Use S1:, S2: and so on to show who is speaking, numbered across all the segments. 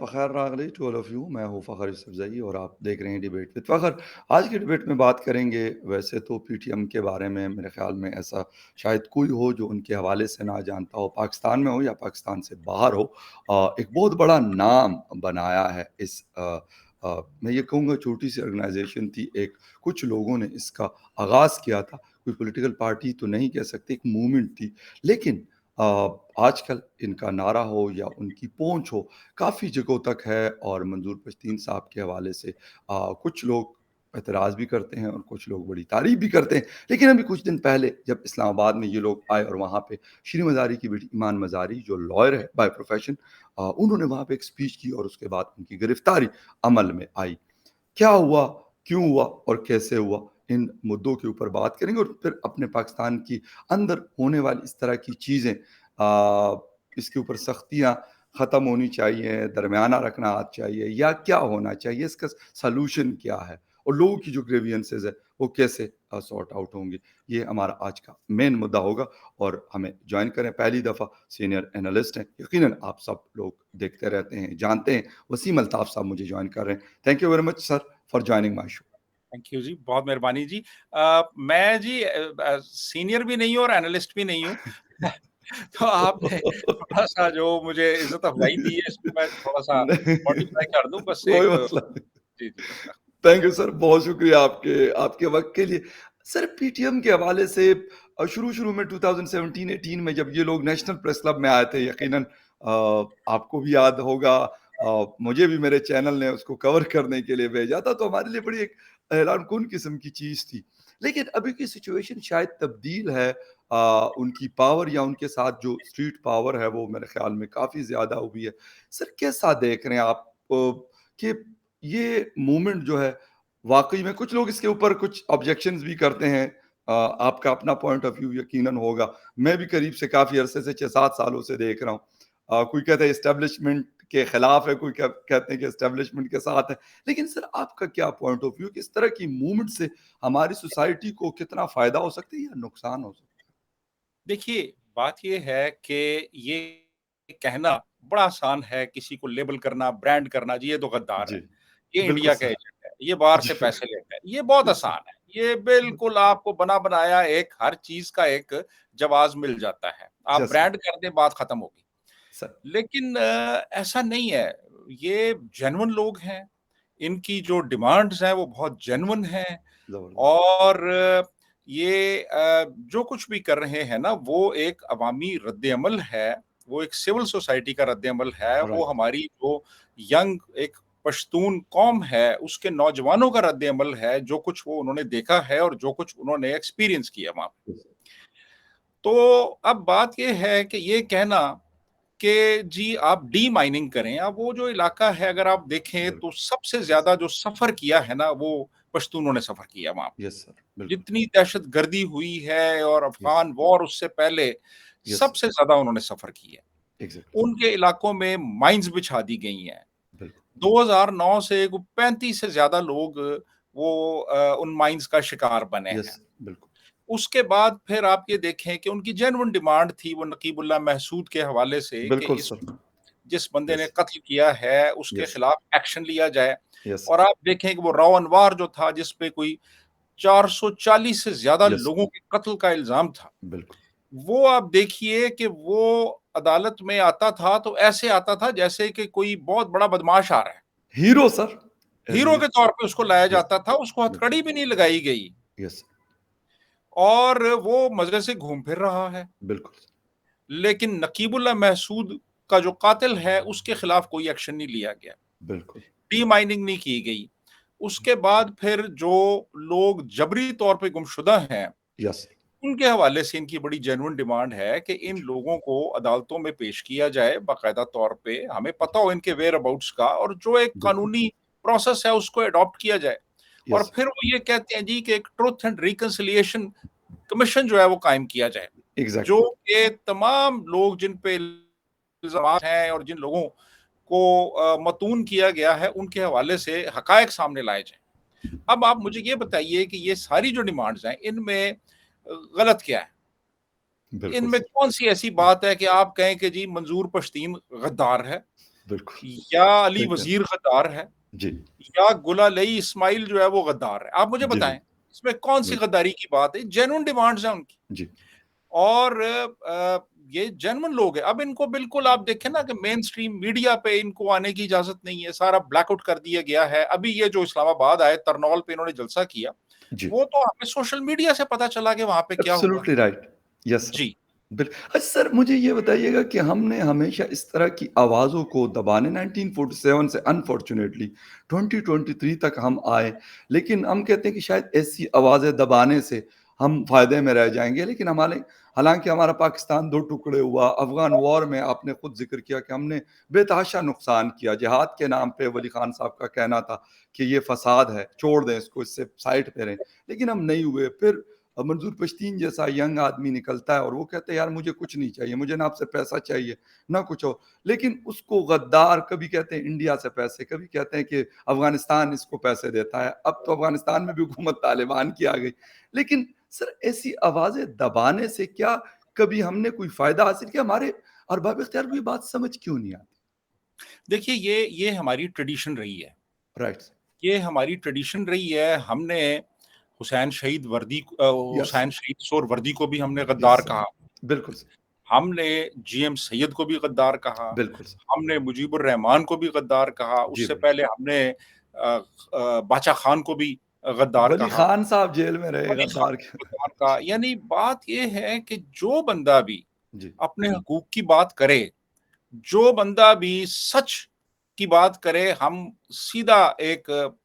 S1: बख़ैर रागली to all of you. मैं हूँ फ़ख़र यूसुफ़ज़ई और आप देख रहे हैं डिबेट विद फ़ख़र। आज की डिबेट में बात करेंगे, वैसे तो पीटीएम के बारे में मेरे ख़्याल में ऐसा शायद कोई हो जो उनके हवाले से ना जानता हो, पाकिस्तान में हो या पाकिस्तान से बाहर हो। एक बहुत बड़ा नाम बनाया है इस मैं ये कहूँगा छोटी-सी ऑर्गनाइज़ेशन थी, एक कुछ लोगों ने इसका आगाज़ किया था, कोई पॉलिटिकल पार्टी तो नहीं कह सकते, एक मूवमेंट थी। लेकिन अ, आजकल इनका नारा हो या उनकी पहुँच हो, काफ़ी जगहों तक है और मंजूर पश्तीन साहब के हवाले से कुछ लोग एतराज़ भी करते हैं और कुछ लोग बड़ी तारीफ़ भी करते हैं। लेकिन अभी कुछ दिन पहले जब इस्लामाबाद में ये लोग आए और वहाँ पे शीरीन मज़ारी की बेटी ईमान मज़ारी जो लॉयर है बाय प्रोफ़ेशन, उन्होंने वहाँ पे एक स्पीच की और उसके बाद उनकी गिरफ्तारी अमल में आई। क्या हुआ, क्यों हुआ और कैसे हुआ? इन मुद्दों के ऊपर बात करेंगे और फिर अपने पाकिस्तान की अंदर होने वाली इस तरह की चीज़ें, इसके ऊपर सख्तियाँ ख़त्म होनी चाहिए, दरमियाना रखना चाहिए या क्या होना चाहिए, इसका सॉल्यूशन क्या है? और लोगों की जो ग्रीवियंसेज़ है, वो कैसे सॉर्ट आउट होंगे? ये हमारा आज का मेन मुद्दा होगा और हमें जॉइन करें, पहली दफ़ा सीनियर एनालिस्ट हैं, यकीनन आप सब लोग देखते रहते हैं, जानते हैं, वसीम अल्ताफ़ साहब मुझे जॉइन कर रहे हैं। Thank you very much sir for joining my show.
S2: Thank you ji, बहुत मेहरबानी जी। मैं जी सीनियर भी नहीं हूँ और एनालिस्ट भी नहीं हूँ। तो आपने थोड़ा-सा जो मुझे इज़्ज़त अफ़ज़ाई दी है, इसको मैं थोड़ा-सा
S1: नहीं,
S2: मॉडिफ़ाई कर दूँ बस
S1: कोई
S2: एक
S1: मसला नहीं।
S2: जी, जी।
S1: थैंक यू सर, बहुत शुक्रिया आपके आपके वक़्त के लिए। सर पीटीएम के हवाले से शुरू-शुरू में 2017-18 में जब ये लोग नेशनल प्रेस क्लब में आए थे, यकीनन आपको भी याद होगा, मुझे भी मेरे चैनल ने उसको कवर करने के लिए भेजा था, तो हमारे लिए बड़ी एक हैरानकुन किस्म की चीज़ थी। लेकिन अभी की सिचुएशन शायद तब्दील है, उनकी पावर या उनके साथ जो स्ट्रीट पावर है, वो मेरे ख़्याल में काफ़ी ज़्यादा हुई है। सर कैसा देख रहे हैं आप कि ये मूवमेंट जो है, वाक़ई में कुछ लोग इसके ऊपर कुछ ऑब्जेक्शंस भी करते हैं। आपका अपना पॉइंट ऑफ व्यू यकीनन होगा। मैं भी करीब से काफ़ी अरसे से 6-7 सालों से देख रहा हूँ। कोई कहता है एस्टेब्लिशमेंट के खिलाफ है, कोई कहते हैं कि एस्टेब्लिशमेंट के साथ है। लेकिन सर आपका क्या पॉइंट ऑफ व्यू कि इस तरह की मूवमेंट से हमारी सोसाइटी को कितना फ़ायदा हो सकता है या नुकसान हो सकता
S2: देखिए, बात ये है कि ये कहना बड़ा आसान है, किसी को लेबल करना, ब्रांड करना, जी ये तो
S1: है?
S2: गद्दार
S1: जी,
S2: है, ये
S1: बिल्कुल
S2: इंडिया का
S1: सर।
S2: एजेंट है, ये बाहर
S1: जी,
S2: से पैसे
S1: बिल्कुल।
S2: लेता है, ये बहुत
S1: यस सर।
S2: आसान है। ये बिल्कुल आपको बना-बनाया एक हर चीज़ का एक जवाब मिल जाता है। आप
S1: यस सर।
S2: ब्रांड कर दें, बात खत्म होगी।
S1: सर,
S2: लेकिन ऐसा नहीं है, ये जेन्युइन लोग हैं, इनकी जो डिमांड्स हैं, वो बहुत जेन्युइन हैं
S1: ज़बरदस्त।
S2: और ये जो कुछ भी कर रहे हैं ना, वो एक अवामी रद्द-ए-अमल है, वो एक सिविल सोसाइटी का रद्द-ए-अमल है, वो
S1: राइट।
S2: हमारी जो यंग एक पश्तून कौम है, उसके नौजवानों का रद्द-ए-अमल है, जो कुछ वो उन्होंने देखा है और जो कुछ उन्होंने एक्सपीरियंस किया वहाँ पे। तो अब बात ये है कि ये कहना कि जी आप डी-माइनिंग करें, अब वो जो इलाका है अगर आप देखें तो
S1: बिल्कुल।
S2: सबसे ज़्यादा जो सफ़र किया है ना, वो पश्तूनों ने सफ़र किया वहाँ पे।
S1: यस सर, बिल्कुल।
S2: जितनी दहशतगर्दी हुई है और
S1: यस,
S2: अफ़गान वॉर उससे पहले,
S1: यस,
S2: सबसे ज़्यादा उन्होंने सफ़र की है।
S1: एग्ज़ैक्टली सर,
S2: उनके इलाकों में माइन्स बिछा दी गई हैं।
S1: बिल्कुल।
S2: 2009 से वो 35 से ज़्यादा लोग वो उन माइन्स का शिकार बने
S1: यस,
S2: हैं।
S1: बिल्कुल।
S2: उसके बाद फिर आप ये देखें कि उनकी जेन्युइन डिमांड थी वो नकीबुल्लाह महसूद के हवाले से कि
S1: बिल्कुल
S2: इस
S1: सर।
S2: जिस बंदे ने
S1: यस,
S2: कत्ल किया है, उसके
S1: यस,
S2: खिलाफ एक्शन लिया जाए
S1: यस,
S2: और आप देखें कि वो रॉ अनवार जो था, जिस पे कोई 440 से ज़्यादा
S1: यस,
S2: लोगों के कत्ल का इल्ज़ाम था।
S1: बिल्कुल।
S2: वो आप देखिए कि वो अदालत में आता था, तो ऐसे आता था जैसे कि कोई बहुत बड़ा बदमाश आ रहा है।
S1: Hero sir, as
S2: hero
S1: hero.
S2: के तौर पे उसको लाया
S1: यस,
S2: जाता था, उसको
S1: बिल्कुल।
S2: हथकड़ी भी नहीं लगाई गई
S1: यस,
S2: और वो मज़े से घूम फिर रहा है।
S1: बिल्कुल,
S2: लेकिन नकीबुल्लाह महसूद का जो कातिल है, उसके खिलाफ कोई एक्शन नहीं लिया गया।
S1: बिल्कुल।
S2: डीमाइनिंग नहीं की गई। उसके बाद फिर जो लोग जबरी तौर पे गुमशुदा हैं,
S1: यस,
S2: उनके हवाले से इनकी बड़ी जेन्युइन डिमांड है कि इन लोगों को अदालतों में पेश किया जाए बाकायदा तौर पे, हमें पता हो इनके वेयर अबाउट्स का और जो एक
S1: बिल्कुल।
S2: कानूनी प्रोसेस है उसको अडॉप्ट किया जाए। और
S1: यस,
S2: फिर वो ये कहते हैं जी कि एक ट्रुथ एंड रिकंसिलिएशन कमीशन जो है वो कायम किया जाए, जो
S1: एग्ज़ैक्टली।
S2: कि तमाम लोग जिन पे इल्ज़ामात हैं और जिन लोगों को मतून किया गया है, उनके हवाले से हकायक सामने लाए जाएँ। अब आप मुझे ये बताइए कि ये सारी जो डिमांड्स हैं, इनमें गलत क्या है?
S1: बिल्कुल
S2: इनमें
S1: सर।
S2: कौन-सी ऐसी बात है कि आप कहें कि जी मंजूर पश्तीन गद्दार है?
S1: बिल्कुल,
S2: या अली
S1: सही कह रहे
S2: वज़ीर गद्दार है,
S1: हैं। जी,
S2: या गुलालई इस्माइल जो है वो गद्दार है। आप मुझे
S1: जी,
S2: बताएँ,
S1: जी,
S2: इसमें कौन-सी
S1: बिल्कुल,
S2: गद्दारी की बात है? जेन्युइन डिमांड्स हैं उनकी।
S1: जी,
S2: और ये जेन्युइन लोग हैं। अब इनको बिल्कुल आप देखें ना कि मेन स्ट्रीम मीडिया पे इनको आने की इजाज़त नहीं है, सारा ब्लैकआउट कर दिया गया है। अभी ये जो इस्लामाबाद आए, तरनौल पे इन्होंने जलसा किया,
S1: जी।
S2: वो तो हमें सोशल मीडिया से पता चला कि वहाँ पे क्या हुआ।
S1: Absolutely right. Yes sir.
S2: जी।
S1: अच्छा सर, मुझे ये बताइएगा कि हमने हमेशा इस तरह की आवाज़ों को दबाने 1947 से अनफॉर्च्यूनेटली 2023 तक हम आए, लेकिन हम कहते हैं कि शायद ऐसी आवाज़ें दबाने से हम फ़ायदे में रह जाएँगे, लेकिन हमारे हालाँकि हमारा पाकिस्तान 2 टुकड़े हुआ, अफ़गान वॉर में आपने खुद ज़िक्र किया कि हमने बेतहाशा नुकसान किया। जिहाद के नाम पे वली खान साहब का कहना था कि ये फ़साद है, छोड़ दें इसको, इससे साइड पे रहें, लेकिन हम नहीं हुए। फिर मंजूर पश्तीन जैसा यंग आदमी निकलता है और वो कहते हैं यार मुझे कुछ नहीं चाहिए, मुझे ना आपसे पैसा चाहिए, ना कुछ और। लेकिन उसको गद्दार कभी कहते हैं इंडिया से पैसे, कभी कहते हैं कि अफ़गानिस्तान इसको पैसे देता है। अब तो अफ़गानिस्तान में भी हुकूमत तालिबान की आ गई। लेकिन सर ऐसी आवाज़ें दबाने से क्या कभी हमने कोई फ़ायदा हासिल किया? हमारे अरबाब इख्तियार को ये बात समझ क्यों नहीं आती?
S2: देखिए ये हमारी ट्रेडिशन रही है।
S1: राइट,
S2: ये हमारी ट्रेडिशन रही है। हमने
S1: यस,
S2: हुसैन शहीद सोर वर्दी को भी हमने
S1: यस
S2: गद्दार
S1: सर।
S2: कहा।
S1: बिल्कुल सर,
S2: हमने जीएम सैयद को भी गद्दार कहा।
S1: बिल्कुल सर।
S2: हमने मुजीबुर रहमान को भी गद्दार कहा।
S1: जी
S2: उससे
S1: भाई।
S2: पहले हमने बाचा खान को भी गद्दार
S1: वली
S2: कहा।
S1: खान साहब जेल में रहे
S2: वली खान
S1: गद्दार के।
S2: को गद्दार कहा। यानी बात ये है कि जो बंदा भी
S1: जी,
S2: अपने हकूक की बात करे, जो बंदा भी सच की बात करे, हम सीधा एक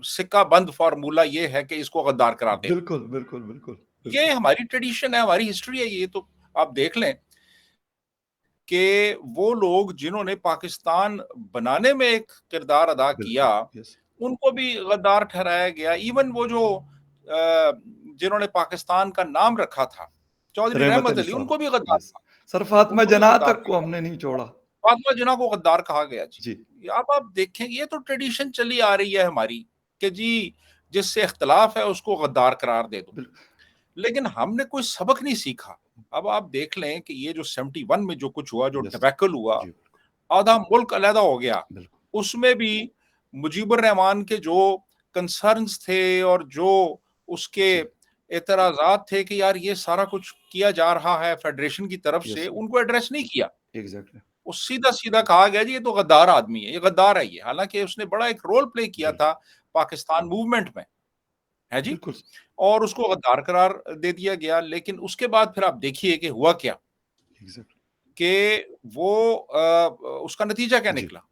S2: सिक्का बंद फ़ॉर्मूला ये है कि इसको गद्दार करार दे दो।
S1: बिल्कुल, बिल्कुल, बिल्कुल,
S2: ये
S1: बिल्कुल।
S2: हमारी ट्रेडिशन है, हमारी हिस्ट्री है। ये तो आप देख लें कि वो लोग जिन्होंने पाकिस्तान बनाने में एक किरदार अदा
S1: बिल्कुल,
S2: किया,
S1: यस।
S2: उनको भी गद्दार ठहराया गया। इवन वो जो जिन्होंने पाकिस्तान का नाम रखा था, चौधरी
S1: रहमत
S2: रहमत
S1: अली
S2: अली,
S1: साहब,
S2: उनको भी गद्दार
S1: यस। सर फ़ातिमा
S2: उनको भी
S1: जनाह
S2: गद्दार
S1: तक को
S2: कहा
S1: हमने नहीं
S2: गया।
S1: छोड़ा।
S2: फातिमा जिन्ना को गद्दार कहा गया जी।
S1: जी,
S2: अब आप देखें ये तो ट्रेडिशन चली आ रही है हमारी कि जी जिससे इख्तिलाफ है उसको गद्दार करार दे दो।
S1: बिल
S2: लेकिन हमने कोई सबक नहीं सीखा। अब आप देख लें कि ये जो 71 में जो कुछ हुआ, जो
S1: यस।
S2: डिबैकल हुआ,
S1: जी,
S2: आधा मुल्क अलहदा हो गया।
S1: बिल्कुल।
S2: उसमें भी मुजीबुर रहमान के जो कंसर्न्स थे और जो उसके
S1: जी,
S2: एतराज़ात थे कि यार ये सारा कुछ किया जा रहा है फेडरेशन की तरफ से,
S1: यस सर,
S2: उनको एड्रेस नहीं किया।
S1: एग्ज़ैक्टली।
S2: वो सीधा-सीधा कहा गया जी ये तो गद्दार आदमी है, ये गद्दार है ये। हालाँकि उसने बड़ा एक रोल प्ले किया
S1: बिल्कुल,
S2: था पाकिस्तान मूवमेंट में, है जी?
S1: बिल्कुल,
S2: और उसको गद्दार करार दे दिया गया। लेकिन उसके बाद फिर आप देखिए कि हुआ क्या?
S1: एग्ज़ैक्टली।
S2: कि वो उसका नतीजा क्या
S1: जी,
S2: निकला?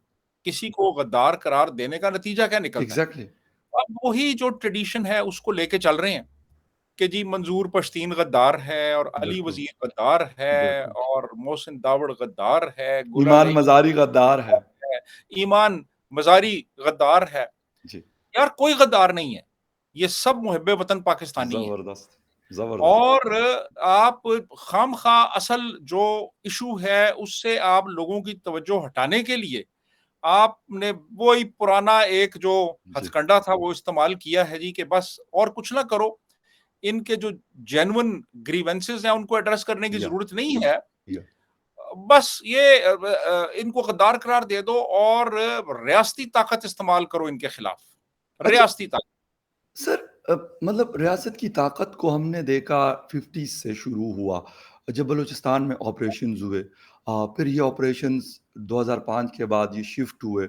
S2: किसी को गद्दार करार देने का नतीजा क्या निकलता है?
S1: एग्ज़ैक्टली।
S2: अब वही जो ट्रेडिशन है उसको लेके चल रहे हैं कि जी मंजूर पश्तीन गद्दार है और अली
S1: बिल्कुल,
S2: वज़ीर गद्दार है
S1: बिल्कुल।
S2: और मोहसिन दावड़ गद्दार है,
S1: ईमान
S2: गुलालई
S1: मज़ारी गद्दार है।
S2: है, ईमान मज़ारी गद्दार है।
S1: जी,
S2: यार कोई गद्दार नहीं है। ये सब मुहिब्बे वतन पाकिस्तानी हैं।
S1: ज़बरदस्त, ज़बरदस्त।
S2: और आप खामख़ा असल जो इश्यू है उससे आप लोगों की तवज्जो हटाने के लिए आपने वही पुराना एक जो
S1: जी,
S2: हथकंडा था वो इस्तेमाल किया है जी कि बस और कुछ ना करो। इनके जो जेन्युइन ग्रीवेंसेस हैं उनको एड्रेस करने की
S1: या,
S2: ज़रूरत नहीं है।
S1: या।
S2: बस ये इनको गद्दार करार दे दो और रियासती ताकत इस्तेमाल करो इनके खिलाफ।
S1: अच्छा
S2: रियासती ताकत।
S1: सर, मतलब रियासत की ताकत को हमने देखा 50s से शुरू हुआ, जब बलूचिस्तान में ऑपरेशंस हुए। फिर ये ऑपरेशंस 2005 के बाद ये शिफ्ट हुए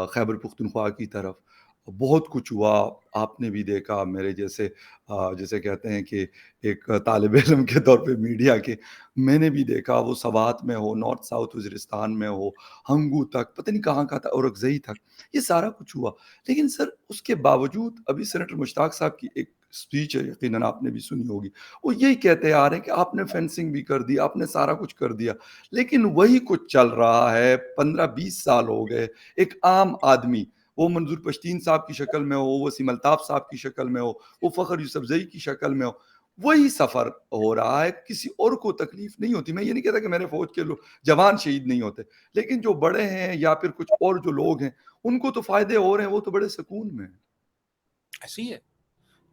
S1: खैबर पख्तूनख्वा की तरफ। बहुत कुछ हुआ, आपने भी देखा मेरे जैसे जिसे कहते हैं कि एक तालिब इल्म के तौर पे मीडिया के, मैंने भी देखा वो सवात में हो, नॉर्थ साउथ वज़ीरिस्तान में हो, हंगू तक, पता नहीं कहाँ-कहाँ था, औरकज़ई तक, ये सारा कुछ हुआ। लेकिन सर उसके बावजूद अभी सेनेटर मुश्ताक साहब की एक स्पीच है, यकीनन आपने भी सुनी होगी। वो यही कहते आ रहे हैं कि आपने फेंसिंग भी कर दी, आपने सारा कुछ कर दिया, लेकिन वही कुछ चल रहा है, 15-20 साल हो गए। एक आम आदमी, वो मंजूर पश्तीन साहब की शक्ल में हो, वसीम अल्ताफ साहब की शक्ल में हो, वो फ़खर यूसुफ़ज़ई की शक्ल में हो, वही सफ़र हो रहा है, किसी और को तकलीफ़ नहीं होती। मैं ये नहीं कहता कि मेरे फ़ौज के जवान शहीद नहीं होते, लेकिन जो बड़े हैं या फिर कुछ और जो लोग हैं, उनको तो फ़ायदे हो रहे हैं, वो तो बड़े सुकून में हैं।
S2: ऐसे ही है,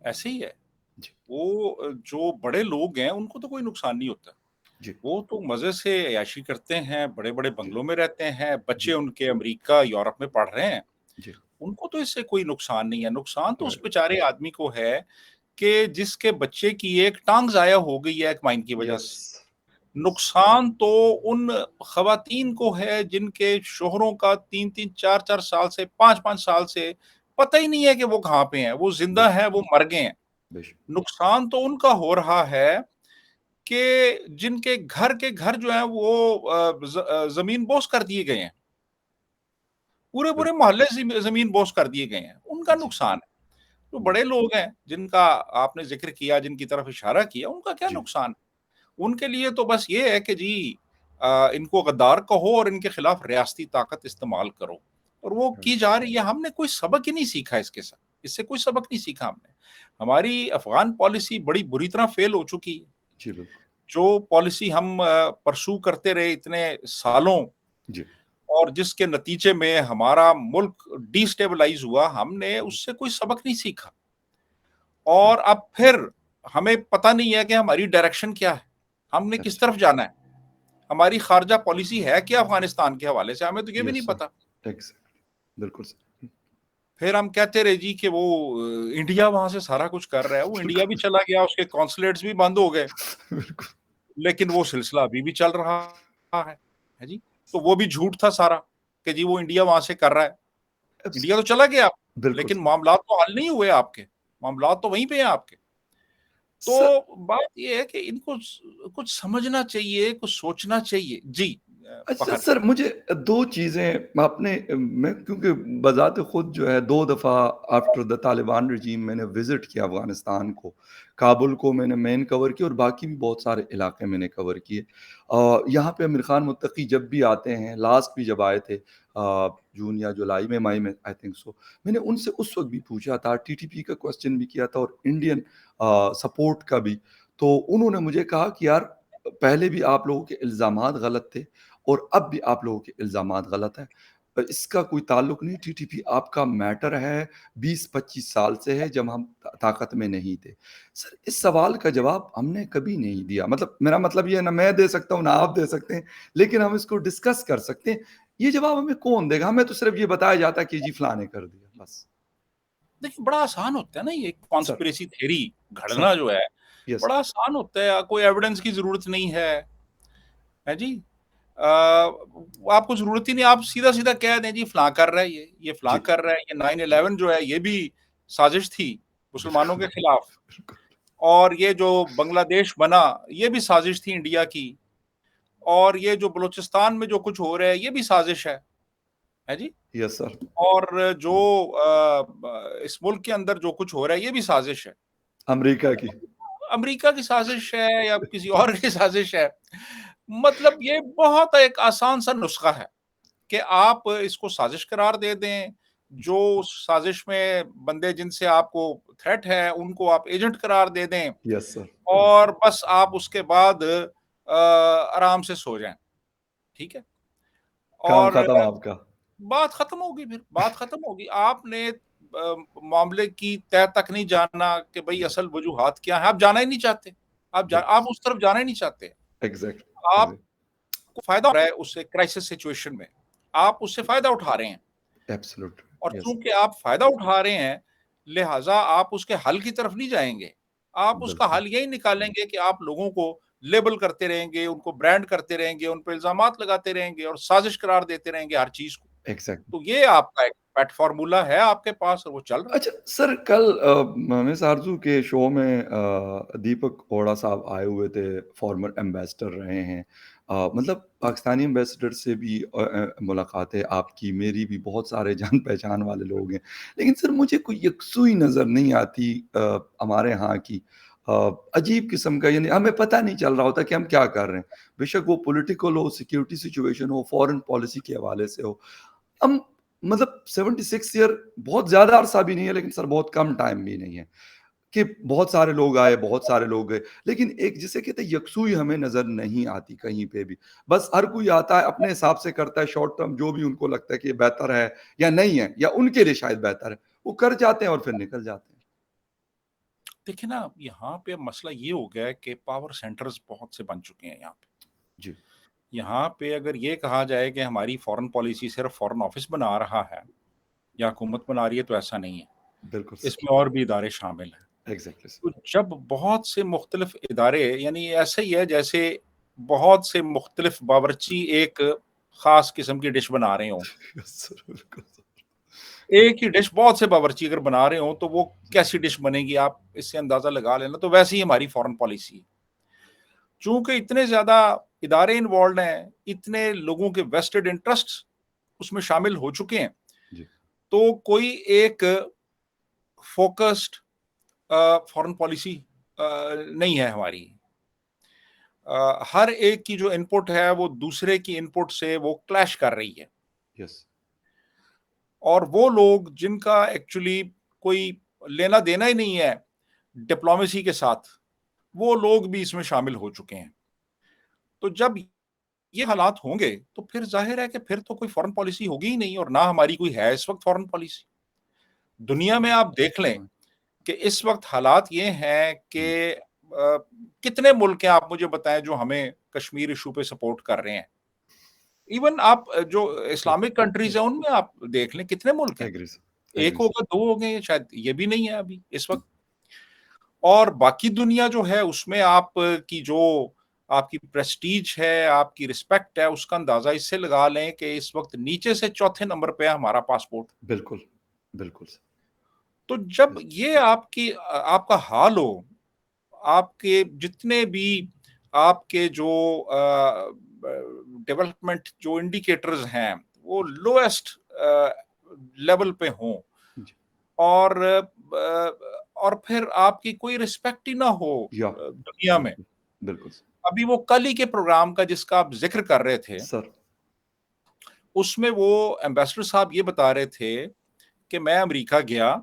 S2: ऐसे ही है।
S1: जी,
S2: वो जो बड़े लोग हैं उनको तो कोई नुकसान नहीं होता।
S1: जी,
S2: वो तो मज़े से अय्याशी करते हैं, बड़े-बड़े
S1: जी,
S2: बंगलों में रहते हैं, बच्चे
S1: जी,
S2: उनके अमेरिका, यूरोप में पढ़ रहे हैं।
S1: जी,
S2: उनको तो इससे कोई नुकसान नहीं है, नुकसान तो उस
S1: राइट,
S2: बेचारे आदमी को है कि जिसके बच्चे की एक टाँग ज़ाया हो गई है एक माइन की वजह
S1: यस,
S2: से।
S1: यस,
S2: नुकसान तो उन ख़वातीन को है जिनके शोहरों का 3-3 4-4 साल से 5-5 साल से पता ही नहीं है कि वो कहाँ पे हैं, वो ज़िंदा
S1: बेशक,
S2: हैं, वो मर गए हैं।
S1: बेशक,
S2: नुकसान तो उनका हो रहा है कि जिनके घर के घर जो हैं वो ज़मीन बोस कर दिए गए हैं। पूरे-पूरे
S1: बिल्कुल,
S2: मोहल्ले ज़मीन बोस कर दिए गए हैं, उनका
S1: जी,
S2: नुकसान है। जो
S1: जी,
S2: बड़े लोग हैं, जिनका आपने ज़िक्र किया, जिनकी तरफ इशारा किया, उनका क्या
S1: जी,
S2: नुकसान? उनके लिए तो बस ये है कि जी इनको गद्दार कहो और इनके खिलाफ रियासती ताकत इस्तेमाल करो और वो
S1: राइट,
S2: की जा रही है। हमने कोई सबक ही नहीं सीखा इसके साथ, इससे कोई सबक नहीं सीखा हमने। हमारी अफ़गान पॉलिसी बड़ी बुरी तरह फ़ेल हो चुकी है।
S1: जी, बिल्कुल,
S2: जो पॉलिसी हम परस्यू करते रहे इतने सालों
S1: जी,
S2: और जिसके नतीजे में हमारा मुल्क डिस्टेबलाइज़ हुआ, हमने
S1: जी,
S2: उससे कोई सबक नहीं सीखा
S1: राइट,
S2: और अब फिर हमें पता नहीं है कि हमारी डायरेक्शन क्या है? हमने किस तरफ
S1: एब्सोल्यूट,
S2: जाना है? हमारी खारजा पॉलिसी है क्या अफ़गानिस्तान के हवाले से? हमें तो ये भी नहीं
S1: यस सर,
S2: पता।
S1: एग्ज़ैक्टली, बिल्कुल सर,
S2: फिर हम कहते रहे जी कि वो इंडिया वहाँ से सारा कुछ कर रहा है। वो इंडिया भी
S1: बिल्कुल,
S2: चला गया, उसके कॉन्सुलेट्स भी बंद हो गए,
S1: बिल्कुल,
S2: लेकिन वो सिलसिला अभी भी चल रहा है। है जी? तो वो भी झूठ था सारा कि जी वो इंडिया वहाँ से कर रहा है।
S1: एब्स
S2: इंडिया तो चला गया,
S1: बिल्कुल
S2: लेकिन
S1: सर,
S2: मामलात तो हल नहीं हुए आपके। मामलात तो वहीं पे हैं आपके।
S1: सर
S2: तो बात ये है कि इनको कुछ समझना चाहिए, कुछ सोचना चाहिए। जी,
S1: अच्छा
S2: फ़खर।
S1: सर मुझे 2 चीज़ें आपने मैं क्योंकि बज़ात खुद जो है 2 दफ़ा आफ्टर द तालिबान रेजिम मैंने विज़िट किया अफ़गानिस्तान को। काबुल को मैंने मेन कवर किया और बाकी भी बहुत सारे इलाके मैंने कवर किए। यहाँ पे आमिर खान मुत्तकी जब भी आते हैं, लास्ट भी जब आए थे जून या जुलाई में, मई में आई थिंक सो, मैंने उनसे उस वक़्त भी पूछा था, टीटीपी का क्वेश्चन भी किया था और इंडियन सपोर्ट का भी। तो उन्होंने मुझे कहा कि यार पहले भी आप लोगों के इल्ज़ामात गलत थे और अब भी आप लोगों के इल्ज़ामात गलत हैं। इसका कोई ताल्लुक नहीं, टीटीपी आपका मैटर है, 20-25 साल से है जब हम ताकत में नहीं थे। सर इस सवाल का जवाब हमने कभी नहीं दिया, मतलब मेरा मतलब ये है ना मैं दे सकता हूँ, ना आप दे सकते हैं, लेकिन हम इसको डिस्कस कर सकते हैं। ये जवाब हमें कौन देगा? हमें तो सिर्फ़ ये बताया जाता है कि जी फलाँ ने कर दिया, बस।
S2: देखिए, बड़ा आसान होता है ना ये
S1: सर,
S2: कॉन्स्पिरेसी थ्योरी
S1: सर,
S2: घड़ना जो है,
S1: यस,
S2: बड़ा आसान होता है, कोई एविडेंस की ज़रूरत नहीं है जी? आपको ज़रूरत ही नहीं, आप सीधा-सीधा कह दें जी फलाँ कर रहा है ये फलाँ
S1: जी,
S2: कर रहा है, ये
S1: जी,
S2: 9/11 जो है ये भी साज़िश थी मुसलमानों
S1: बिल्कुल,
S2: के खिलाफ
S1: बिल्कुल।
S2: और ये जो बांग्लादेश बना, ये भी साज़िश थी इंडिया की और ये जो बलूचिस्तान में जो कुछ हो रहा है, ये भी साज़िश है जी?
S1: यस सर,
S2: और जो
S1: जी।
S2: इस मुल्क के अंदर जो कुछ हो रहा है, ये भी साज़िश है।
S1: अमेरिका की,
S2: अमेरिका की साज़िश है या किसी और की साज़िश है। मतलब ये बहुत एक आसान-सा नुस्ख़ा है कि आप इसको साज़िश करार दे दें, जो उस साज़िश में बंदे जिनसे आपको थ्रेट है, उनको आप एजेंट करार दे दें
S1: यस सर,
S2: और बस आप उसके बाद आराम से सो जाएँ, ठीक है?
S1: काम
S2: और
S1: खत्म आपका।
S2: बात खत्म होगी फिर, बात खत्म होगी। आपने मामले की तह तक नहीं जानना कि भई
S1: जी,
S2: असल वजूहात क्या हैं, आप जाना ही नहीं चाहते।
S1: बिल्कुल,
S2: आप उस तरफ जाना ही नहीं चाहते।
S1: एग्ज़ैक्टली,
S2: आपको फ़ायदा हो रहा है उससे क्राइसिस सिचुएशन में, आप उससे फ़ायदा उठा रहे हैं और
S1: एब्सोल्यूटली, यस,
S2: चूँकि आप फ़ायदा उठा रहे हैं, लिहाज़ा आप उसके हल की तरफ नहीं जाएँगे। आप उसका
S1: बिल्कुल,
S2: हल यही निकालेंगे कि आप लोगों को लेबल करते रहेंगे, उनको ब्रांड करते रहेंगे, उन पे इल्ज़ामात लगाते रहेंगे और साज़िश करार देते रहेंगे हर चीज़ को।
S1: एग्ज़ैक्टली।
S2: तो ये आपका एक पेट फ़ॉर्मूला है आपके पास और वो चल रहा है।
S1: अच्छा सर कल मिस आरज़ू के शो में दीपक ओड़ा साहब आए हुए थे, फॉर्मर एम्बेसडर रहे हैं। मतलब पाकिस्तानी एम्बेसडर से भी मुलाकातें आपकी, मेरी भी, बहुत सारे जान-पहचान वाले लोग हैं। लेकिन सर मुझे कोई यकसुई नज़र नहीं आती हमारे यहाँ की। अ, अजीब किस्म का, यानी हमें पता नहीं चल रहा होता कि हम क्या कर रहे हैं। बेशक वो पॉलिटिकल हो, सिक्योरिटी सिचुएशन हो, फॉरेन पॉलिसी के हवाले से हो। हम मतलब 76 ईयर बहुत ज़्यादा अरसा भी नहीं है, लेकिन सर बहुत कम टाइम भी नहीं है, कि बहुत सारे लोग आए, बहुत सारे लोग गए। लेकिन एक जिसे कहते हैं यकसुई हमें नज़र नहीं आती कहीं पे भी। बस हर कोई आता है, अपने हिसाब से करता है, शॉर्ट टर्म जो भी उनको लगता है कि ये बेहतर है या नहीं है या उनके लिए शायद बेहतर है, वो कर जाते हैं और फिर निकल जाते हैं।
S2: देखिए ना, यहाँ पे मसला ये हो गया है कि पावर सेंटर्स बहुत से बन चुके हैं यहाँ पे।
S1: जी,
S2: यहाँ पे अगर ये कहा जाए कि हमारी फ़ॉरेन पॉलिसी सिर्फ़ फ़ॉरेन ऑफ़िस बना रहा है या हुकूमत बना रही है, तो ऐसा नहीं है।
S1: बिल्कुल सर।
S2: इसमें और भी इदारे शामिल हैं।
S1: Exactly sir.
S2: तो जब बहुत से मुख्तलिफ इदारे, यानी ऐसा ही है जैसे बहुत से मुख्तलिफ बावर्ची एक ख़ास किस्म की डिश बना रहे हों।
S1: यस सर, बिल्कुल सर।
S2: एक ही डिश बहुत से बावर्ची अगर बना रहे हों, तो वो कैसी डिश बनेगी आप इससे अंदाज़ा लगा लेना। तो वैसे ही हमारी फ़ॉरेन पॉलिसी है। चूँकि इतने ज़्यादा इदारे इन्वॉल्व्ड हैं, इतने लोगों के वेस्टेड इंटरेस्ट्स उसमें शामिल हो चुके हैं,
S1: जी,
S2: तो कोई एक फ़ोकस्ड फ़ॉरेन पॉलिसी नहीं है हमारी। हर एक की जो इनपुट है वो दूसरे की इनपुट से वो क्लैश कर रही है।
S1: यस,
S2: और वो लोग जिनका एक्चुअली कोई लेना-देना ही नहीं है डिप्लोमेसी के साथ, वो लोग भी इसमें शामिल हो चुके हैं। तो जब ये हालात होंगे, तो फिर ज़ाहिर है कि फिर तो कोई फ़ॉरेन पॉलिसी होगी ही नहीं, और ना हमारी कोई है इस वक़्त फ़ॉरेन पॉलिसी। दुनिया में आप देख लें
S1: हाँ,
S2: कि इस वक़्त हालात ये हैं
S1: जी,
S2: कि कितने मुल्क हैं आप मुझे बताएँ जो हमें कश्मीर इश्यू पे सपोर्ट कर रहे हैं। इवन आप जो
S1: यस,
S2: इस्लामिक कंट्रीज़ हैं उनमें आप देख लें कितने मुल्क हैं।
S1: Agree sir,
S2: 1
S1: agree sir.
S2: होगा, 2 हो गए, शायद ये भी नहीं है अभी इस वक़्त। और बाकी दुनिया जो है उसमें आप की जो आपकी प्रेस्टीज है, आपकी रिस्पेक्ट है, उसका अंदाज़ा इससे लगा लें कि इस वक़्त नीचे से चौथे नंबर पे है हमारा पासपोर्ट।
S1: बिल्कुल, बिल्कुल सर।
S2: तो जब
S1: यस,
S2: ये आपकी आपका हाल हो, आपके जितने भी आपके जो डेवलपमेंट जो इंडिकेटर्स हैं, वो
S1: जी,
S2: लोएस्ट लेवल पे हों,
S1: जी,
S2: और और फिर आपकी कोई रिस्पेक्ट ही ना हो
S1: या
S2: दुनिया में।
S1: बिल्कुल, बिल्कुल सर।
S2: अभी वो कल ही के प्रोग्राम का जिसका आप ज़िक्र कर रहे थे,
S1: सर,
S2: उसमें वो एम्बेसडर साहब ये बता रहे थे कि मैं अमेरिका गया,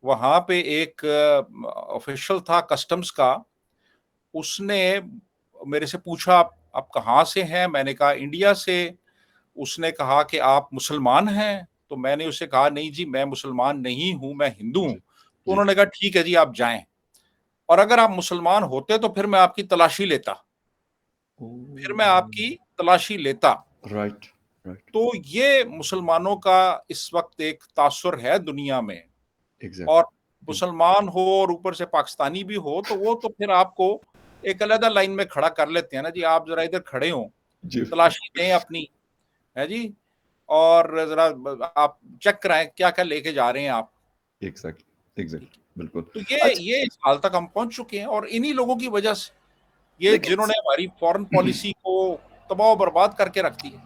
S2: वहाँ पे एक ऑफ़िशियल था कस्टम्स का, उसने मेरे से पूछा, आप कहाँ से हैं? मैंने कहा इंडिया से। उसने कहा कि आप मुसलमान हैं? तो मैंने उससे कहा नहीं जी, मैं मुसलमान नहीं हूँ, मैं हिंदू हूँ।
S1: जी,
S2: तो
S1: जी।
S2: उन्होंने कहा ठीक है जी, आप जाएँ, और अगर आप मुसलमान होते तो फिर मैं आपकी तलाशी लेता, फिर मैं आपकी
S1: ओह!
S2: तलाशी लेता।
S1: राइट, राइट,
S2: तो ये मुसलमानों का इस वक़्त एक तासुर है दुनिया में। और
S1: एग्ज़ैक्टली, एग्ज़
S2: मुसलमान हो और ऊपर से पाकिस्तानी भी हो, तो वो तो फिर आपको एक अलग लाइन में खड़ा कर लेते हैं ना जी, आप ज़रा इधर खड़े हों,
S1: जी,
S2: तलाशी दें अपनी, हैं जी? और ज़रा ब आप चेक कराएँ क्या-क्या लेके जा रहे हैं आप।
S1: एग्ज़ैक्टली,
S2: ठीक है।
S1: एग्ज़ैक्टली, बिल्कुल।
S2: तो
S1: अच्छा,
S2: ये इस हाल तक हम पहुँच चुके हैं, और इन्हीं लोगों की वजह से, ये
S1: लेकिन
S2: जिन्होंने हमारी फ़ॉरेन पॉलिसी को तबाह और बर्बाद करके रख दी है।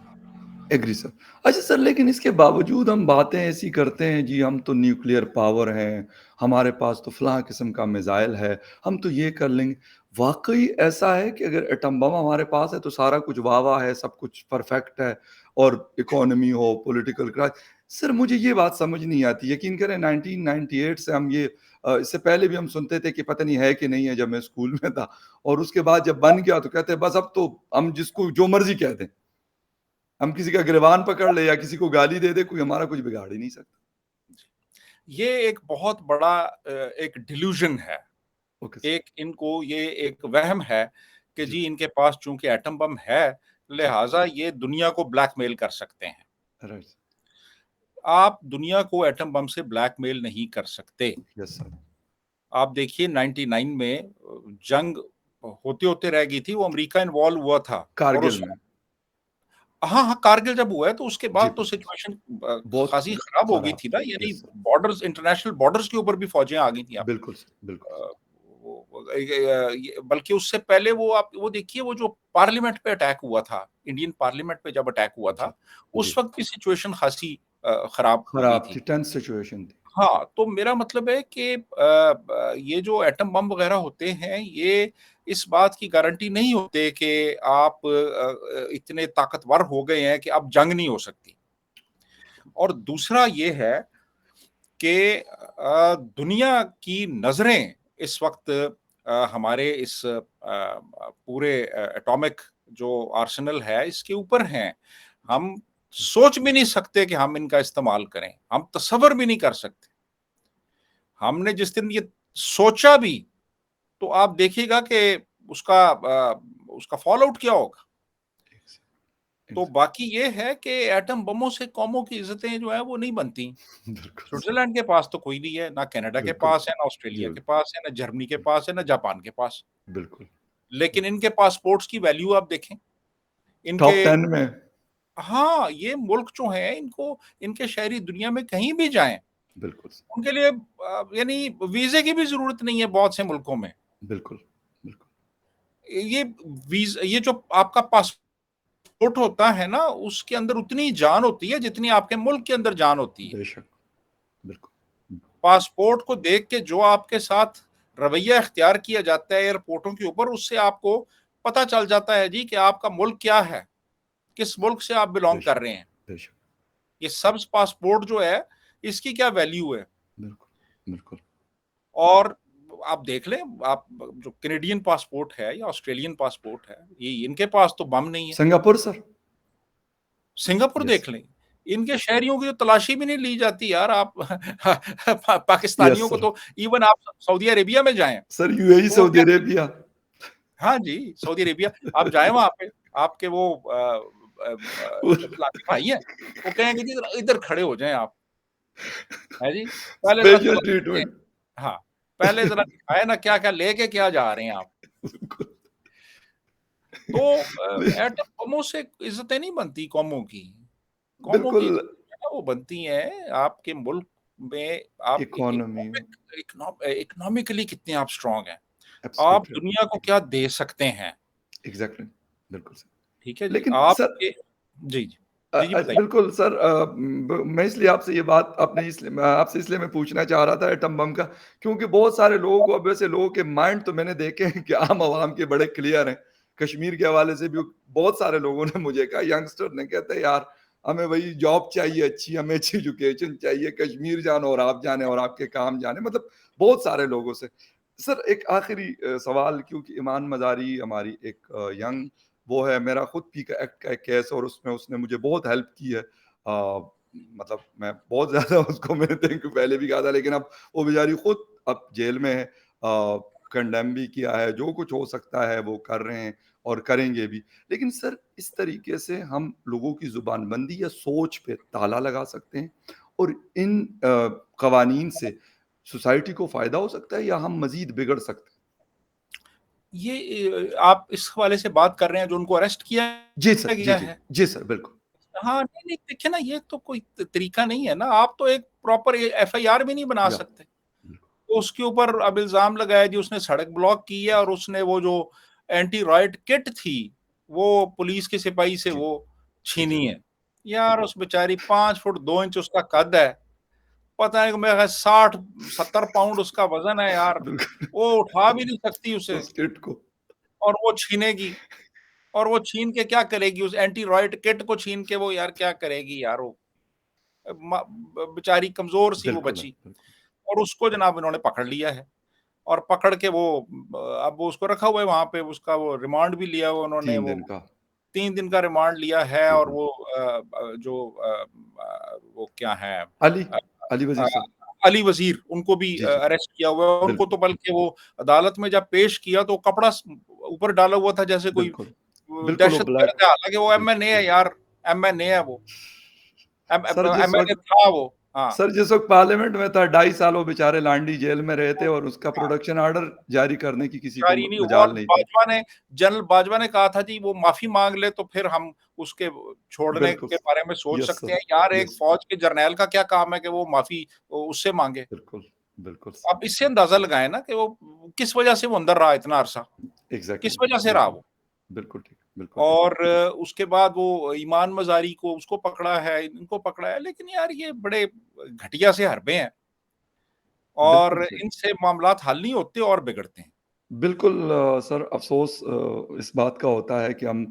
S1: Agree sir. अच्छा सर, लेकिन इसके बावजूद हम बातें ऐसी करते हैं जी, हम तो न्यूक्लियर पावर हैं, हमारे पास तो फलाँ किस्म का मिसाइल है, हम तो ये कर लेंगे। वाक़ई ऐसा है कि अगर एटम बम हमारे पास है तो सारा कुछ वाह-वाह है, सब कुछ परफेक्ट है और इकोनॉमी हो, पॉलिटिकल सर मुझे ये बात समझ नहीं आती। यकीन करें 1998 से हम ये इससे पहले भी हम सुनते थे कि पता नहीं है कि नहीं है जब मैं स्कूल में था और उसके बाद जब बन गया तो कहते हैं बस अब तो हम जिसको जो मर्ज़ी कह दें। हम किसी का गिरबान पकड़ ले या किसी को गाली दे दे, कोई हमारा कुछ बिगाड़ ही नहीं सकता।
S2: ये एक बहुत बड़ा एक डिल्यूज़न है।
S1: Okay sir.
S2: एक इनको ये एक वहम है कि
S1: जी,
S2: जी इनके पास चूँकि एटम बम है,
S1: जी,
S2: लिहाज़ा ये दुनिया को ब्लैकमेल कर सकते हैं।
S1: राइट।
S2: आप दुनिया को एटम बम से ब्लैकमेल नहीं कर सकते।
S1: Yes sir.
S2: आप देखिए 99 में जंग होते-होते रह गई थी, वो अमेरिका इन्वॉल्व हुआ था, और
S1: कारगिल
S2: उस
S1: में।
S2: हाँ, हाँ, कारगिल जब हुआ है तो उसके
S1: जी,
S2: बाद तो सिचुएशन
S1: बहुत
S2: खासी खराब हो गई
S1: खराब।
S2: थी ना, यानी
S1: yes sir.
S2: Borders, international borders के ऊपर भी फौजें आ गई थी आप।
S1: बिल्कुल सर, बिल्कुल सर।
S2: अ, ये बल्कि उससे पहले वो आप वो देखिए, वो जो पार्लियामेंट पे अटैक हुआ था, इंडियन पार्लियामेंट पे जब अटैक हुआ
S1: जी,
S2: था,
S1: जी।
S2: उस वक़्त भी सिचुएशन खासी खराब हो गई
S1: खराब
S2: थी।
S1: थी, टेंस सिचुएशन थी।
S2: हाँ, तो मेरा मतलब है कि ये जो एटम बम वगैरह होते हैं, ये इस बात की गारंटी नहीं होते कि आप इतने ताकतवर हो गए हैं कि अब जंग नहीं हो सकती। और दूसरा ये है कि दुनिया की नज़रें इस वक़्त हमारे इस पूरे एटॉमिक जो आर्सेनल है, इसके ऊपर हैं। हम सोच भी नहीं सकते कि हम इनका इस्तेमाल करें, हम तसव्वुर भी नहीं कर सकते। हमने जिस दिन ये सोचा भी, तो आप देखिएगा कि उसका फॉल आउट क्या होगा? तो बाकी ये है कि एटम बमों से कौमों की इज़्ज़तें जो हैं वो नहीं बनती।
S1: बिल्कुल सही,
S2: स्विट्ज़रलैंड के पास तो कोई नहीं है, ना कनाडा के
S1: बिल्कुल।
S2: पास है, ना
S1: जी,
S2: ऑस्ट्रेलिया के पास है, ना जर्मनी के पास है, ना जापान के पास।
S1: बिल्कुल।
S2: लेकिन इनके पासपोर्ट्स की वैल्यू आप देखें।
S1: टॉप
S2: इनके
S1: 10 में
S2: हाँ, ये मुल्क जो हैं इनको इनके शहरी दुनिया में कहीं भी जाएँ,
S1: बिल्कुल,
S2: उनके लिए यानी वीज़े की भी ज़रूरत नहीं है बहुत से मुल्कों में।
S1: बिल्कुल, बिल्कुल।
S2: ये ये जो आपका पासपोर्ट होता है ना, उसके अंदर उतनी जान होती है जितनी आपके मुल्क के अंदर जान होती है।
S1: बेशक, बिल्कुल।
S2: पासपोर्ट को देख के जो आपके साथ रवैया इख्तियार किया जाता है एयरपोर्टों के ऊपर, उससे आपको पता चल जाता है जी कि आपका मुल्क क्या है, किस मुल्क से आप बिलॉन्ग कर
S1: बेशक,
S2: रहे हैं।
S1: बेशक।
S2: ये सब्ज़ पासपोर्ट जो है, इसकी क्या वैल्यू है।
S1: बिल्कुल, बिल्कुल।
S2: और आप देख लें, आप जो कैनेडियन पासपोर्ट है या ऑस्ट्रेलियन पासपोर्ट है, ये इनके पास तो बम नहीं है।
S1: Singapore sir?
S2: सिंगापुर
S1: यस,
S2: देख लें, इनके शहरियों की तो तलाशी भी नहीं ली जाती यार आप
S1: यस
S2: पाकिस्तानियों को
S1: सर।
S2: तो इवन आप सऊदी अरेबिया में जाएँ,
S1: सर यूएई,
S2: तो वो
S1: सऊदी
S2: क्या
S1: अरेबिया।
S2: हाँ जी, सऊदी अरेबिया आप जाएँ वहाँ पे, आपके वो जो इस्लामी भाई हैं, वो कहेंगे जी इधर इधर खड़े हो जाएँ आप, हैं जी? पहले ज़रा
S1: स्पेशल
S2: तलाशी लें।
S1: ट्रीटमेंट।
S2: हाँ, पहले ज़रा दिखाएँ ना क्या-क्या लेके क्या जा रहे हैं आप।
S1: बिल्कुल।
S2: तो
S1: नहीं,
S2: एटम बमों से इज़्ज़तें नहीं बनती कौमों की। कौमों की
S1: बिल्कुल
S2: इज़्ज़तें जो है वो बनती हैं आपके मुल्क में आप
S1: इकोनॉमी में
S2: इकोनॉमिकली कितने आप स्ट्रॉन्ग हैं। आप
S1: एब्सोल्यूटली
S2: दुनिया को क्या दे सकते हैं,
S1: एग्ज़ैक्टली, बिल्कुल सही।
S2: ठीक है जी?
S1: लेकिन सर
S2: आपके जी, जी। जी, जी बताइए।
S1: बिल्कुल सर, मैं इसलिए आपसे ये बात अपने इसलिए मैं आपसे इसलिए मैं पूछना चाह रहा था एटम बम का, क्योंकि बहुत सारे लोगों को, अब वैसे लोगों के माइंड तो मैंने देखे हैं कि आम आवाम के बड़े क्लियर हैं। कश्मीर के हवाले से भी बहुत सारे लोगों ने मुझे कहा, यंगस्टर ने, कहते हैं यार हमें वही जॉब चाहिए अच्छी, हमें अच्छी एजुकेशन चाहिए, कश्मीर जाना और आप जाने और आपके काम जाने, मतलब बहुत सारे लोगों से। सर एक आखिरी सवाल, क्योंकि ईमान मज़ारी हमारी एक यंग वो है, मेरा खुद पी का एक्ट का एक केस है और उसमें उसने मुझे बहुत हेल्प की है। मतलब मैं बहुत ज़्यादा उसको मैंने थैंक यू पहले भी कहा था, लेकिन अब वो बेचारी खुद अब जेल में है। कंडेम भी किया है, जो कुछ हो सकता है वो कर रहे हैं और करेंगे भी। लेकिन सर इस तरीके से हम लोगों की ज़ुबानबंदी या सोच पे ताला लगा सकते हैं और इन कवानीन से सोसाइटी को फ़ायदा हो सकता है या हम मज़ीद बिगड़ सकते हैं?
S2: ये आप इस हवाले से बात कर रहे हैं जो उनको अरेस्ट किया
S1: जी सर, जी,
S2: गया
S1: जी।
S2: है?
S1: जी सर, बिल्कुल।
S2: हाँ, नहीं, नहीं देखिए ना ये तो कोई तरीका नहीं है ना, आप तो एक प्रॉपर एफआईआर भी नहीं बना
S1: या
S2: सकते।
S1: बिल्कुल,
S2: तो उसके ऊपर अब इल्ज़ाम लगाया जी उसने सड़क ब्लॉक की है और उसने वो जो एंटी रायट किट थी, वो पुलिस के सिपाही से
S1: जी,
S2: वो
S1: जी।
S2: छीनी है। यार उस बेचारी 5 फुट 2 इंच उसका कद है, पता नहीं मेरे ख़्याल 60-70 पाउंड उसका वज़न है यार,
S1: बिल्कुल,
S2: वो उठा भी नहीं सकती उसे
S1: उस किट को
S2: और वो छीनेगी और वो छीन के क्या करेगी उस एंटी रायट किट को छीन के वो यार क्या करेगी यार वो? बेचारी कमज़ोर सी वो
S1: बिल्कुल है,
S2: बच्ची
S1: बिल्कुल।
S2: और उसको जनाब इन्होंने पकड़ लिया है। और पकड़ के वो अब वो उसको रखा हुआ है वहाँ पे, उसका वो रिमांड भी लिया हुआ उन्होंने,
S1: 3
S2: वो
S1: दिन का।
S2: 3 दिन का रिमांड लिया है
S1: जी,
S2: और
S1: बिल्कुल।
S2: वो वो क्या है
S1: अली, अली
S2: अ,
S1: वज़ीर साहब।
S2: अली वज़ीर उनको भी
S1: जी, जी,
S2: अरेस्ट किया हुआ है। उनको
S1: बिल्कुल,
S2: तो बल्कि वो अदालत में जब पेश किया तो कपड़ा ऊपर डाला हुआ था जैसे कोई
S1: बिल्कुल। बिल्कुल वो
S2: दहशतगर्द
S1: ब्लैक
S2: है, हालाँकि वो
S1: बिल्कुल,
S2: एमएनए है
S1: बिल्कुल।
S2: यार, एमएनए है वो,
S1: सर जिस
S2: एमएनए
S1: वक़्त
S2: था वो। हाँ।
S1: सर जिस वक़्त पार्लियामेंट में था, 2.5 साल वो बेचारे लांडी जेल में रहे थे और उसका प्रोडक्शन ऑर्डर जारी करने की किसी को
S2: जारी नहीं हुआ और
S1: मजाल नहीं थी।
S2: जनरल बाजवा ने कहा था जी वो माफ़ी माँग ले तो फिर हम उसके छोड़ने
S1: बिल्कुल,
S2: के बारे में सोच
S1: यस
S2: सकते
S1: सर,
S2: हैं। यार एक
S1: यस,
S2: फ़ौज के जर्नैल का क्या काम है कि वो माफ़ी उससे माँगे।
S1: बिल्कुल, बिल्कुल
S2: आप इससे अंदाज़ा लगाएँ ना कि वो किस वजह से वो अंदर रहा इतना अरसा, किस
S1: एग्ज़ैक्टली,
S2: वजह से रहा
S1: बिल्कुल,
S2: वो?
S1: बिल्कुल ठीक, बिल्कुल ठीक।
S2: और उसके बाद वो ईमान मज़ारी को उसको पकड़ा है, इनको पकड़ा है, लेकिन यार ये बड़े घटिया से हरबे हैं
S1: बिल्कुल
S2: और
S1: सही।
S2: इनसे मामलात हल नहीं होते और बिगड़ते हैं।
S1: बिल्कुल सर अफ़सोस इस बात का होता है कि हम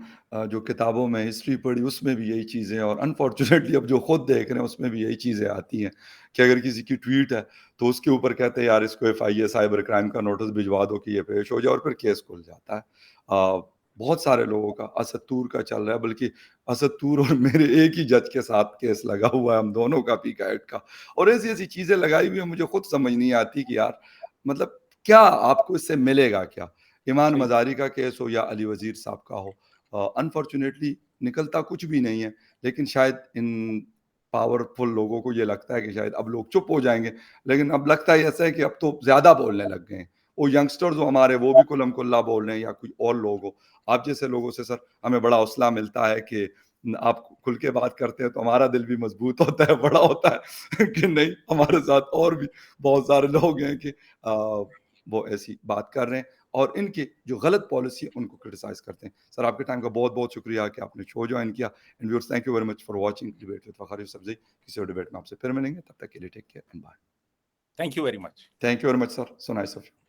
S1: जो किताबों में हिस्ट्री पढ़ी उसमें भी यही चीज़ें, और अनफॉर्चुनेटली अब जो खुद देख रहे हैं उसमें भी यही चीज़ें आती हैं कि अगर किसी की ट्वीट है तो उसके ऊपर कहते हैं यार इसको एफआईए साइबर क्राइम का नोटिस भिजवा दो कि ये पेश हो जाए और फिर केस खुल जाता है। बहुत सारे लोगों का, असतूर का चल रहा है, बल्कि असतूर और मेरे एक ही जज के साथ केस लगा हुआ है, हम दोनों का पी कैट का, और ऐसी ऐसी चीज़ें लगाई हुई हैं मुझे खुद समझ नहीं आती कि यार मतलब क्या आपको इससे मिलेगा क्या? ईमान
S2: सही बात।
S1: मज़ारी का केस हो या अली वज़ीर साहब का हो, अनफॉर्च्युनेटली निकलता कुछ भी नहीं है। लेकिन शायद इन पावरफुल लोगों को ये लगता है कि शायद अब लोग चुप हो जाएँगे, लेकिन अब लगता है ऐसा है कि अब तो ज़्यादा बोलने लग गए हैं। वो यंगस्टर्स जो हमारे वो भी कुल्लम-कुल्ला बोल रहे हैं या कोई और लोग हो। आप जैसे लोगों से सर हमें बड़ा हौसला मिलता है कि आप खुल के बात करते हैं तो हमारा दिल भी मजबूत होता है, बड़ा होता है कि नहीं हमारे साथ और भी बहुत सारे लोग हैं कि वो ऐसी बात कर रहे हैं और इनकी जो गलत पॉलिसी है उनको क्रिटिसाइज़ करते हैं। सर आपके टाइम का बहुत-बहुत शुक्रिया कि आपने शो जॉइन किया and viewers thank you very much for watching debate with Fakhar Yousafzai. किसी और डिबेट में आपसे फिर मिलेंगे, तब तक के लिए take care and bye.
S2: Thank you very much.
S1: Thank you very much sir, so nice of you.